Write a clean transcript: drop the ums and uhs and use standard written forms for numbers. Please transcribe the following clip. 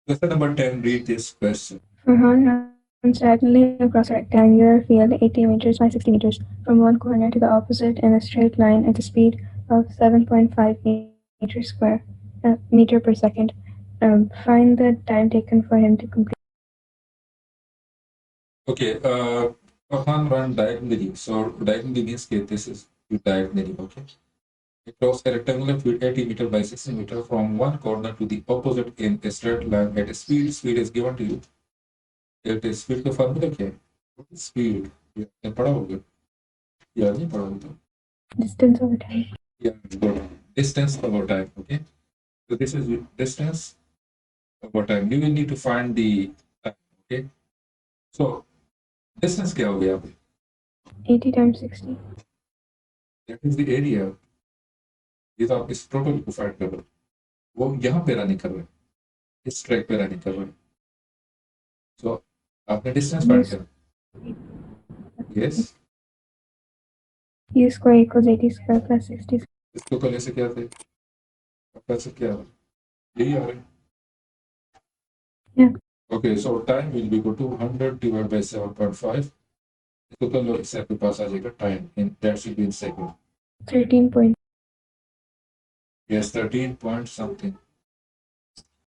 Question number 10, read this question. Farhan runs diagonally across a rectangular field 80 meters by 60 meters from one corner to the opposite in a straight line at a speed of 7.5 meter per second. Find the time taken for him to complete. Okay, Farhan run diagonally. So diagonally means that this is diagonally, okay? Across a rectangular field 80 meter by 60 meter from one corner to the opposite in a straight line at a speed. Speed is given to you. It is speed का formula क्या है? What is speed? ये पढ़ा होगा या नहीं पढ़ा होगा? Distance over time. Yeah, good. Distance over time, okay? So this is distance over time. You will need to find the time, okay? So distance क्या हो गया? 80 times 60. That is the area. ये तो आप इस टोटल को find कर रहे हो. वो यहाँ पे रनिंग कर रहे हैं, इस ट्रैक पे रनिंग कर रहे हैं. So आपने डिस्टेंस फाइंड करा. Yes. U square equals 80 square plus 60 square. इसको करने से क्या थे? आपका से क्या यही आ रहा है. Yeah. Okay, so time will be equal to 100 divided by 7.5. इसको कर लो, इससे आपके पास आ जाएगा time in that should be in second. 13 point. Yes, 13 point something.